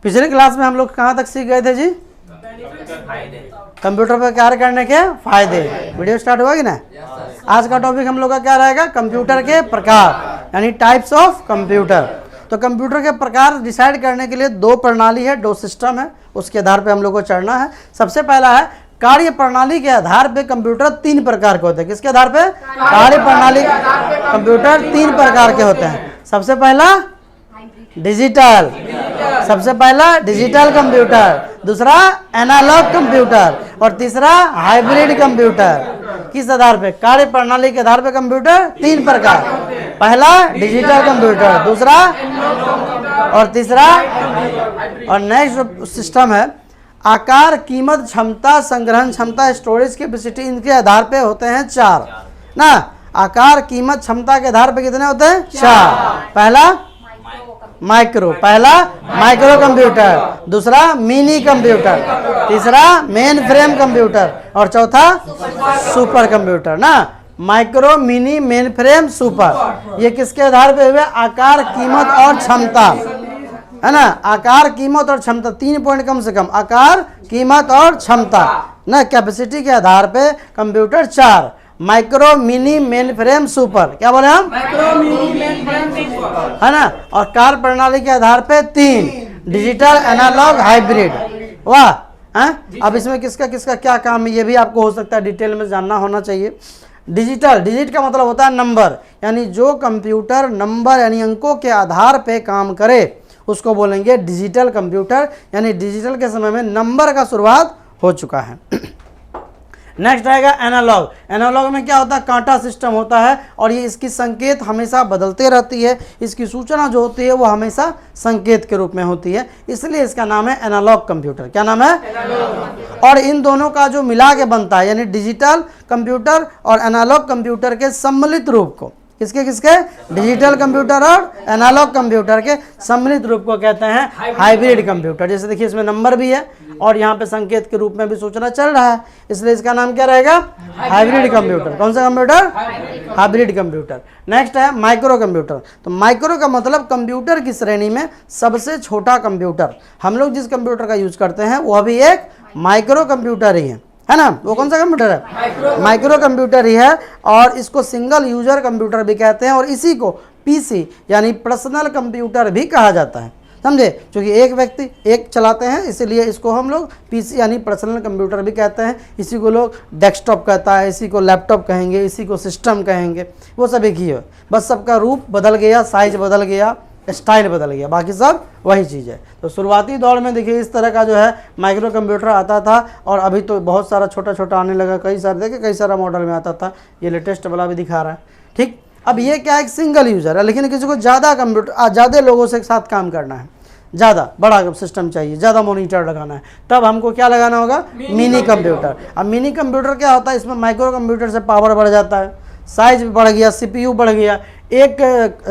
पिछले क्लास में हम लोग कहाँ तक सीख गए थे जी? कंप्यूटर पर कार्य करने के फायदे। वीडियो स्टार्ट हुआ कि ना? आज का टॉपिक हम लोग का क्या रहेगा? कंप्यूटर के प्रकार, यानी टाइप्स ऑफ कंप्यूटर। तो कंप्यूटर के प्रकार डिसाइड करने के लिए दो प्रणाली है, दो सिस्टम है, उसके आधार पे हम लोग को चढ़ना है। सबसे पहला है कार्य प्रणाली के आधार पे कंप्यूटर तीन प्रकार के होते हैं। किसके आधार पे? कार्य प्रणाली कंप्यूटर तीन प्रकार के होते हैं। सबसे पहला डिजिटल, सबसे पहला डिजिटल कंप्यूटर, दूसरा एनालॉग कंप्यूटर और तीसरा हाइब्रिड कंप्यूटर। किस आधार पे? कार्य प्रणाली के आधार पे कंप्यूटर तीन प्रकार, पहला डिजिटल कंप्यूटर, दूसरा और तीसरा। और नेक्स्ट सिस्टम है आकार, कीमत, क्षमता, संग्रहण क्षमता, स्टोरेज कैपेसिटी, इनके आधार पे होते हैं चार ना। आकार, कीमत, क्षमता के आधार पे कितने होते हैं? चार। पहला माइक्रो, पहला माइक्रो कंप्यूटर, दूसरा मिनी कंप्यूटर, तीसरा मेन फ्रेम कंप्यूटर और चौथा सुपर कंप्यूटर ना। Micro, mini, main frame, super, ये किसके आधार पे हुए? आकार, कीमत और क्षमता, है ना। आकार, कीमत और क्षमता, 3 पॉइंट कम से कम, आकार, कीमत और क्षमता ना। कैपेसिटी के आधार पे कंप्यूटर चार, micro, mini, main frame, super. क्या बोले हम? Micro, mini, main frame, super, है ना। और कार्य प्रणाली के आधार पे तीन, डिजिटल, एनालॉग, हाइब्रिड। वाह। अब इसमें किसका किसका क्या काम है ये भी आपको हो सकता है डिटेल में जानना होना चाहिए। डिजिटल, डिजिट का मतलब होता है नंबर, यानी जो कंप्यूटर नंबर यानी अंकों के आधार पे काम करे उसको बोलेंगे डिजिटल कंप्यूटर, यानी डिजिटल के समय में नंबर का शुरुआत हो चुका है। नेक्स्ट आएगा एनालॉग। एनालॉग में क्या होता है? कांटा सिस्टम होता है और ये इसकी संकेत हमेशा बदलते रहती है, इसकी सूचना जो होती है वो हमेशा संकेत के रूप में होती है, इसलिए इसका नाम है एनालॉग कंप्यूटर। क्या नाम है? एनालॉग। और इन दोनों का जो मिला के बनता है, यानी डिजिटल कंप्यूटर और एनालॉग कंप्यूटर के सम्मिलित रूप को, किसके किसके? डिजिटल कंप्यूटर और एनालॉग कंप्यूटर के सम्मिलित रूप को कहते हैं हाइब्रिड कंप्यूटर। जैसे देखिए इसमें नंबर भी है और यहाँ पे संकेत के रूप में भी सूचना चल रहा है, इसलिए इसका नाम क्या रहेगा? Hybrid computer. कौन सा कंप्यूटर? Hybrid computer. नेक्स्ट है माइक्रो कंप्यूटर। तो माइक्रो का मतलब कंप्यूटर की श्रेणी में सबसे छोटा कंप्यूटर। हम लोग जिस कंप्यूटर का यूज करते हैं वह भी एक माइक्रो कंप्यूटर ही है ना। वो कौन सा कंप्यूटर है? माइक्रो कंप्यूटर ही है और इसको सिंगल यूजर कंप्यूटर भी कहते हैं और इसी को पीसी यानी पर्सनल कंप्यूटर भी कहा जाता है, समझे। क्योंकि एक व्यक्ति एक चलाते हैं इसीलिए इसको हम लोग पीसी यानी पर्सनल कंप्यूटर भी कहते हैं। इसी को लोग डेस्कटॉप कहता है, इसी को लैपटॉप कहेंगे, इसी को सिस्टम कहेंगे, वो सब एक ही है, बस सबका रूप बदल गया, साइज बदल गया, स्टाइल बदल गया, बाकी सब वही चीज़ है। तो शुरुआती दौर में देखिए इस तरह का जो है माइक्रो कंप्यूटर आता था और अभी तो बहुत सारा छोटा छोटा आने लगा, कई सारे देखिए कई सारा मॉडल में आता था। ये लेटेस्ट वाला भी दिखा रहा है, ठीक। अब ये क्या, एक सिंगल यूज़र है, लेकिन किसी को ज़्यादा कंप्यूटर ज़्यादा लोगों से एक साथ काम करना है, ज़्यादा बड़ा सिस्टम चाहिए, ज़्यादा मॉनिटर लगाना है, तब हमको क्या लगाना होगा? Mini computer. अब मिनी कंप्यूटर क्या होता है? इसमें माइक्रो कंप्यूटर से पावर बढ़ जाता है, साइज बढ़ गया, सीपीयू बढ़ गया। एक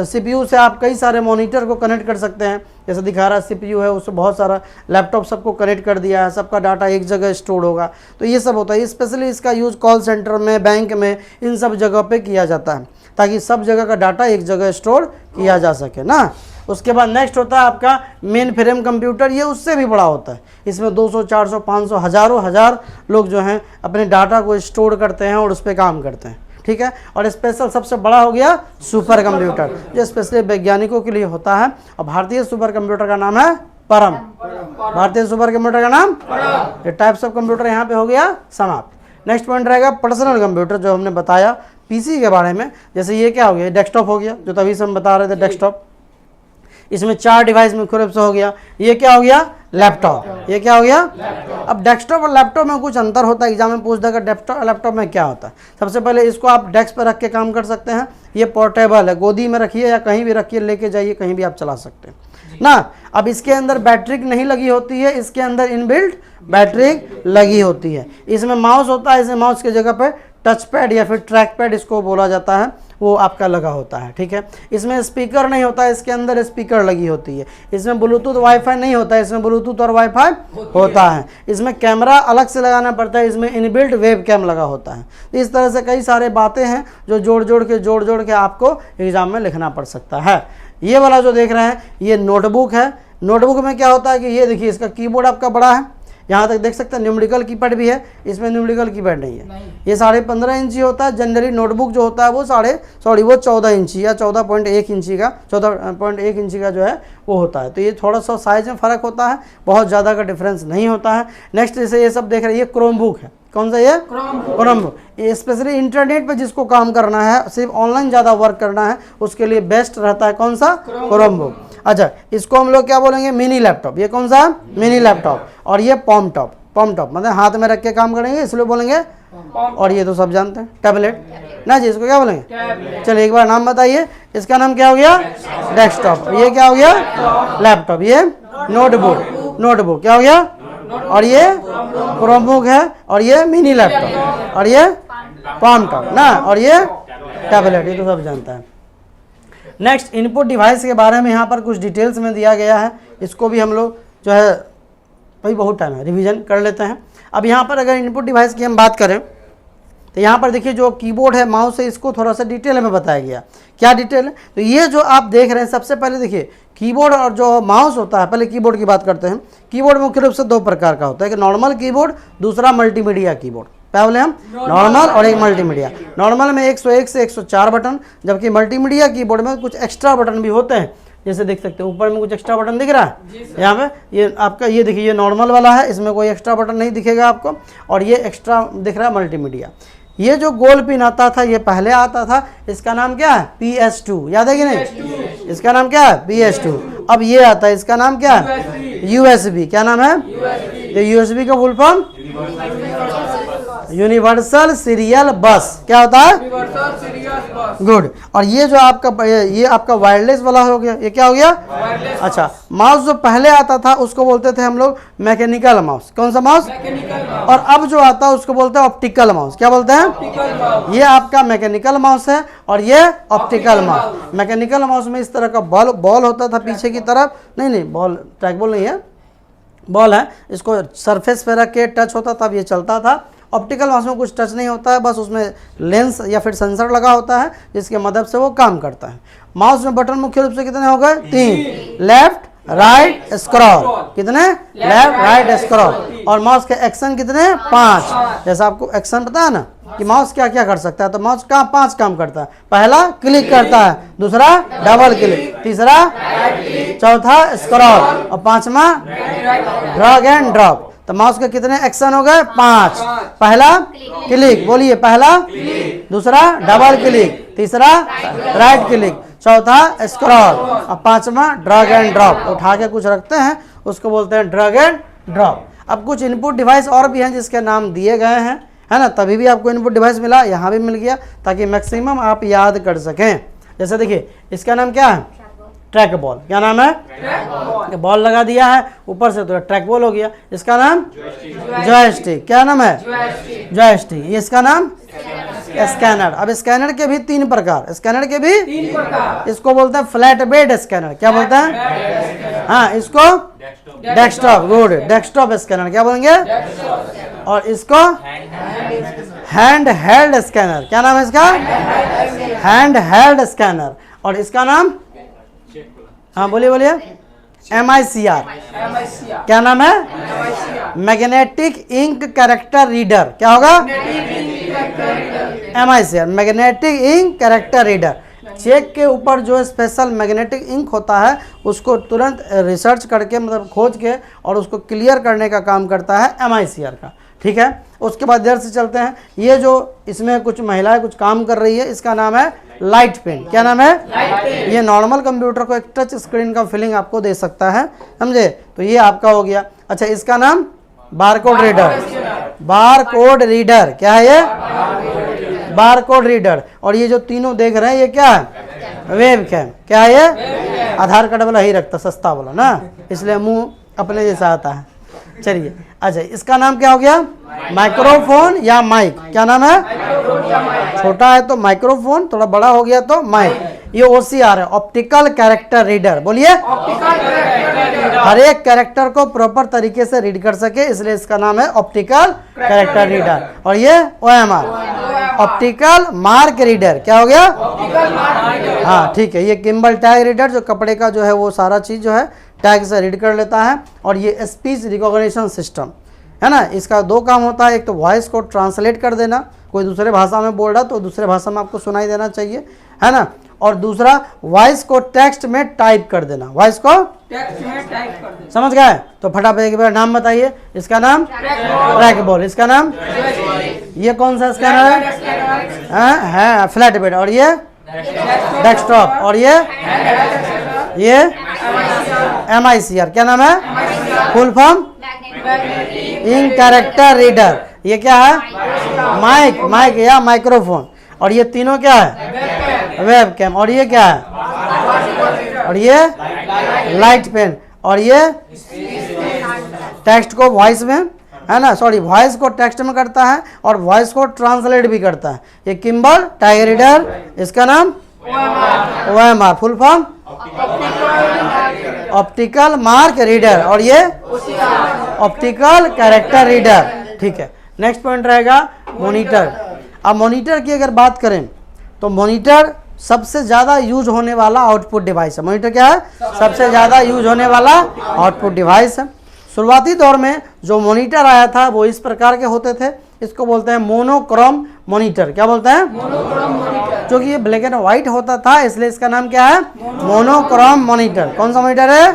सीपीयू से आप कई सारे मॉनिटर को कनेक्ट कर सकते हैं, जैसे दिखा रहा है सीपीयू है, उससे बहुत सारा लैपटॉप सबको कनेक्ट कर दिया है, सबका डाटा एक जगह स्टोर होगा। तो ये सब होता है, स्पेशली इसका यूज़ कॉल सेंटर में, बैंक में, इन सब जगह पे किया जाता है ताकि सब जगह का डाटा एक जगह स्टोर किया जा सके ना। उसके बाद नेक्स्ट होता है आपका मेन फ्रेम कंप्यूटर। ये उससे भी बड़ा होता है, इसमें 200, 400, 500, हज़ार लोग जो हैं अपने डाटा को स्टोर करते हैं और उस पर काम करते हैं, ठीक है। और स्पेशल सबसे बड़ा हो गया सुपर कंप्यूटर, जो स्पेशली वैज्ञानिकों के लिए होता है। और भारतीय सुपर कंप्यूटर का नाम है परम। भारतीय सुपर कंप्यूटर का नाम परम। ये टाइप्स ऑफ कंप्यूटर यहाँ पे हो गया समाप्त। नेक्स्ट पॉइंट रहेगा पर्सनल कंप्यूटर, जो हमने बताया पीसी के बारे में। जैसे ये क्या हो गया? डेस्कटॉप हो गया, जो तभी से हम बता रहे थे डेस्कटॉप। इसमें 4 डिवाइस मुख्य रूप से हो गया। ये क्या हो गया? लैपटॉप। ये क्या हो गया? अब डेस्कटॉप और लैपटॉप में कुछ अंतर होता है, एग्जाम में पूछ देगा डेस्कटॉप लैपटॉप में क्या होता है। सबसे पहले इसको आप डेस्क पर रख के काम कर सकते हैं, ये पोर्टेबल है, गोदी में रखिए या कहीं भी रखिए, लेके जाइए, कहीं भी आप चला सकते हैं ना। अब इसके अंदर बैटरी नहीं लगी होती है, इसके अंदर इनबिल्ट बैटरी लगी होती है। इसमें माउस होता है, इसमें माउस की जगह पर टच पैड या फिर ट्रैक पैड इसको बोला जाता है, वो आपका लगा होता है, ठीक है। इसमें स्पीकर नहीं होता है, इसके अंदर स्पीकर लगी होती है। इसमें ब्लूटूथ वाईफाई नहीं होता है, इसमें ब्लूटूथ और वाईफाई होता है। इसमें कैमरा अलग से लगाना पड़ता है, इसमें इनबिल्ट वेब कैम लगा होता है। इस तरह से कई सारे बातें हैं जो जोड़ जोड़ के आपको एग्जाम में लिखना पड़ सकता है। ये वाला जो देख रहे हैं ये नोटबुक है, नोटबुक में क्या होता है कि ये देखिए इसका कीबोर्ड आपका बड़ा है, यहाँ तक देख सकते हैं, न्यूमेरिकल कीपैड भी है, इसमें न्यूमेरिकल कीपैड नहीं है। ये 15.5 इंची होता है। जनरली नोटबुक जो होता है वो 14 इंची या 14.1 इंची का 14.1 इंची का जो है वो होता है। तो ये थोड़ा सा साइज में फ़र्क होता है, बहुत ज़्यादा का डिफरेंस नहीं होता है। नेक्स्ट जैसे ये सब देख रहे हैं, ये क्रोम बुक है। कौन सा ये? Chrome book. ये स्पेशली इंटरनेट पे जिसको काम करना है, सिर्फ ऑनलाइन ज़्यादा वर्क करना है, उसके लिए बेस्ट रहता है कौन सा? Chrome book. अच्छा, इसको हम लोग क्या बोलेंगे? Mini laptop. ये कौन सा? Mini laptop. और ये पॉम टॉप। पॉम टॉप मतलब हाथ में रख के काम करेंगे इसलिए बोलेंगे। और ये तो सब जानते हैं, टैबलेट ना जी, इसको क्या बोलेंगे? चलिए एक बार नाम बताइए। इसका नाम क्या हो गया? डेस्कटॉप। ये क्या हो गया? लैपटॉप। ये नोटबुक। नोटबुक क्या हो गया? और ये क्रोमबुक है, और ये मिनी लैपटॉप, और ये पॉम टॉप ना, और ये टैबलेट। ये तो सब जानता है। नेक्स्ट इनपुट डिवाइस के बारे में यहाँ पर कुछ डिटेल्स में दिया गया है। इसको भी हम लोग जो है भाई बहुत टाइम है, रिवीजन कर लेते हैं। अब यहाँ पर अगर इनपुट डिवाइस की हम बात करें तो यहाँ पर देखिए जो कीबोर्ड है, माउस है, इसको थोड़ा सा डिटेल में बताया गया। क्या डिटेल है? तो ये जो आप देख रहे हैं, सबसे पहले देखिए कीबोर्ड और जो माउस होता है, पहले कीबोर्ड की बात करते हैं। कीबोर्ड मुख्य रूप से दो प्रकार का होता है, एक नॉर्मल कीबोर्ड, दूसरा मल्टीमीडिया कीबोर्ड। क्या बोले हम? नॉर्मल और एक मल्टीमीडिया। नॉर्मल में 101 से 104 बटन, जबकि मल्टीमीडिया कीबोर्ड में कुछ एक्स्ट्रा बटन भी होते हैं। जैसे देख सकते हैं ऊपर में कुछ एक्स्ट्रा बटन दिख रहा है यहाँ पे। ये आपका ये देखिए, ये नॉर्मल वाला है, इसमें कोई एक्स्ट्रा बटन नहीं दिखेगा आपको। और ये एक्स्ट्रा दिख रहा है मल्टीमीडिया। ये जो गोल पिन आता था, ये पहले आता था, इसका नाम क्या है? PS2। याद है कि नहीं? इसका नाम क्या है? PS2। अब ये आता है, इसका नाम क्या है? USB। क्या नाम है? ये USB का फुल फॉर्म यूनिवर्सल सीरियल बस। क्या होता है? गुड। और ये जो आपका वायरलेस वाला हो गया। ये क्या हो गया? अच्छा, माउस जो पहले आता था उसको बोलते थे हम लोग मैकेनिकल माउस। कौन सा माउस? और अब जो आता है उसको बोलते हैं ऑप्टिकल माउस। क्या बोलते हैं? ये आपका मैकेनिकल माउस है और ये ऑप्टिकल माउस। मैकेनिकल माउस में इस तरह का बॉल होता था पीछे की तरफ, नहीं बॉल, ट्रैक बॉल नहीं है, बॉल है। इसको सरफेस पे रख के टच होता तब ये चलता था। ऑप्टिकल माउस में कुछ टच नहीं होता है, बस उसमें लेंस या फिर सेंसर लगा होता है जिसके मदद से वो काम करता है। माउस में बटन मुख्य रूप से कितने हो गए? 3। Left, right, scroll. कितने? Left, right, scroll. और माउस के एक्शन कितने? 5। जैसा आपको एक्शन पता है ना कि माउस क्या क्या कर सकता है, तो माउस का 5 काम करता है। पहला क्लिक करता है, दूसरा डबल क्लिक, तीसरा, चौथा स्क्रॉल, और पांचवा ड्रैग एंड ड्रॉप। तो माउस के कितने एक्शन हो गए? 5। पहला क्लिक, बोलिए पहला, दूसरा डबल क्लिक, तीसरा राइट क्लिक, चौथा स्क्रॉल, और पांचवा ड्रैग एंड ड्रॉप। उठा के कुछ रखते हैं उसको बोलते हैं ड्रैग एंड ड्रॉप। अब कुछ इनपुट डिवाइस और भी हैं जिसके नाम दिए गए हैं, है ना, तभी भी आपको इनपुट डिवाइस मिला, यहाँ भी मिल गया, ताकि मैक्सिमम आप याद कर सकें। जैसे देखिए इसका नाम क्या है? Track ball. क्या नाम है? बॉल लगा दिया है ऊपर से तो ट्रैक बॉल हो गया। इसका नाम जॉयस्टिक। क्या नाम है? जॉयस्टिक। इसका नाम स्कैनर। अब स्कैनर के भी 3 प्रकार, स्कैनर के भी 3 प्रकार। इसको बोलते हैं फ्लैट बेड स्कैनर। क्या बोलते हैं? हाँ, इसको डेस्कटॉप। Good, desktop scanner. क्या बोलेंगे? और इसको हैंड हेल्ड स्कैनर। क्या नाम है इसका? Hand held scanner. और इसका नाम, हाँ बोलिए बोलिए, MICR। क्या नाम है? Magnetic ink character reader. क्या होगा? MICR, magnetic ink character reader. Cheque के ऊपर जो स्पेशल मैग्नेटिक इंक होता है उसको तुरंत रिसर्च करके, मतलब खोज के, और उसको क्लियर करने का काम करता है MICR का। ठीक है, उसके बाद इधर से चलते हैं। ये जो इसमें कुछ महिलाएं कुछ काम कर रही है, इसका नाम है लाइट पेन। क्या नाम है? ये नॉर्मल कंप्यूटर को एक टच स्क्रीन का फीलिंग आपको दे सकता है, समझे? तो ये आपका हो गया। अच्छा, इसका नाम बारकोड रीडर। Barcode reader. क्या है ये? Barcode reader. और ये जो तीनों देख रहे हैं ये क्या है? Webcam. क्या है ये? आधार कार्ड वाला ही रखता, सस्ता वाला ना, इसलिए मुंह अपने जैसा आता है। चलिए, अच्छा इसका नाम क्या हो गया? माइक्रोफोन या माइक। क्या नाम है? छोटा है तो माइक्रोफोन, थोड़ा बड़ा हो गया तो माइक। ये OCR है, ऑप्टिकल कैरेक्टर रीडर। बोलिए, हर एक कैरेक्टर को प्रॉपर तरीके से रीड कर सके, इसलिए इसका नाम है ऑप्टिकल कैरेक्टर रीडर। और ये OMR, ऑप्टिकल मार्क रीडर। क्या हो गया? हाँ ठीक है, ये किम्बल टैग रीडर, जो कपड़े का जो है वो सारा चीज़ जो है टैग से रीड कर लेता है। और ये स्पीच रिकॉग्निशन सिस्टम है ना, इसका दो काम होता है, एक तो वॉइस को ट्रांसलेट कर देना, कोई दूसरे भाषा में बोल रहा तो दूसरे भाषा में आपको सुनाई देना चाहिए, है ना, और दूसरा वॉइस को टेक्स्ट में टाइप कर देना, वॉइस को टेक्स्ट में टाइप कर देना। समझ गए? तो फटाफट एक बार नाम बताइए। इसका नाम ट्रैकबॉल, इसका नाम, ये कौन सा स्कैनर है? Flat bed. और ये डेस्कटॉप। और ये MICR, क्या नाम है? Full form in character reader. ये क्या है? माइक या माइक्रोफोन। और ये तीनों क्या है? Webcam. और ये क्या है? और ये लाइट पेन। और ये टेक्स्ट को वॉइस में, है ना, सॉरी, वॉइस को टेक्स्ट में करता है और वॉइस को ट्रांसलेट भी करता है। ये किम्बल टाइगर रीडर, इसका नाम OMR, full form optical mark reader. और ये ऑप्टिकल कैरेक्टर रीडर। ठीक है, नेक्स्ट पॉइंट रहेगा मॉनिटर। अब मॉनिटर की अगर बात करें तो मॉनिटर सबसे ज़्यादा यूज होने वाला आउटपुट डिवाइस है। मॉनिटर क्या है? सबसे ज़्यादा यूज होने वाला आउटपुट डिवाइस है। शुरुआती दौर में जो मॉनिटर आया था वो इस प्रकार के होते थे, इसको बोलते हैं मोनोक्रोम मॉनिटर। क्या बोलते हैं? Monochrome monitor. जो कि ये ब्लैक एंड व्हाइट होता था, इसलिए इसका नाम क्या है? Monochrome monitor. कौन सा मॉनिटर है?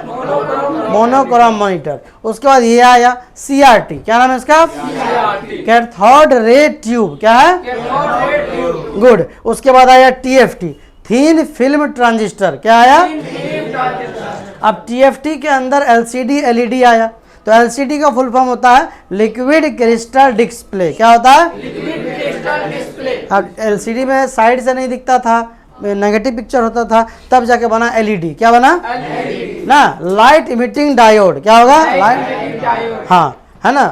Monochrome monitor. उसके बाद ये आया CRT। क्या नाम है इसका? Cathode ray tube. क्या है? गुड। उसके बाद आया TFT, थीन फिल्म ट्रांजिस्टर। क्या आया? अब TFT के अंदर LCD LED आया। तो LCD का फुल फॉर्म होता है लिक्विड क्रिस्टल डिस्प्ले। क्या होता है? Liquid crystal display. अब LCD में साइड से नहीं दिखता था, नेगेटिव पिक्चर होता था, तब जाके बना LED। क्या बना? ना, लाइट इमिटिंग डायोड। क्या होगा? लाइट, हाँ, है ना,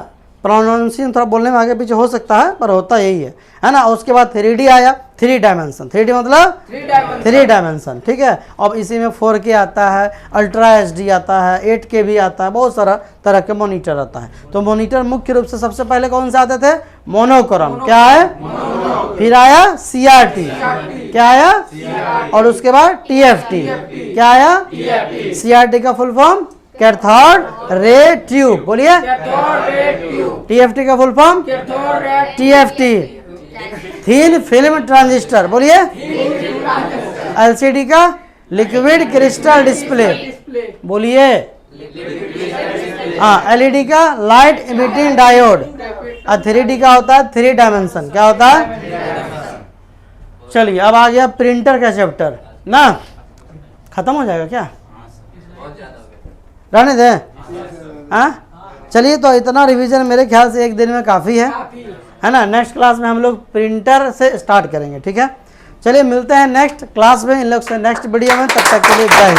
प्रोनाउंसिएशन थोड़ा बोलने में आगे पीछे हो सकता है पर होता यही है ना। उसके बाद 3D आया, 3 डायमेंशन। 3D मतलब 3 डायमेंशन। ठीक है, अब इसी में 4K आता है, अल्ट्रा HD आता है, 8K भी आता है, बहुत सारा तरह के मॉनिटर आता है। तो मॉनिटर मुख्य रूप से सबसे पहले कौन से आते थे? मोनोक्रोम। क्या है? फिर आया CRT। क्या आया? और उसके बाद TFT। क्या आया? CRT का full form cathode ray tube. बोलिए। TFT का full form TFT, thin film transistor. बोलिए। LCD का लिक्विड क्रिस्टल डिस्प्ले। बोलिए। हाँ, LED का लाइट इमिटिंग डायोड। और 3D का होता है 3 डायमेंशन। क्या होता है? चलिए, अब आ गया प्रिंटर का चैप्टर ना। खत्म हो जाएगा क्या? रहने दें। हाँ, चलिए, तो इतना रिवीजन मेरे ख्याल से एक दिन में काफ़ी है ना। नेक्स्ट क्लास में हम लोग प्रिंटर से स्टार्ट करेंगे। ठीक है, चलिए मिलते हैं नेक्स्ट क्लास में इन लोग से नेक्स्ट वीडियो में। तब तक के लिए जय हिंद।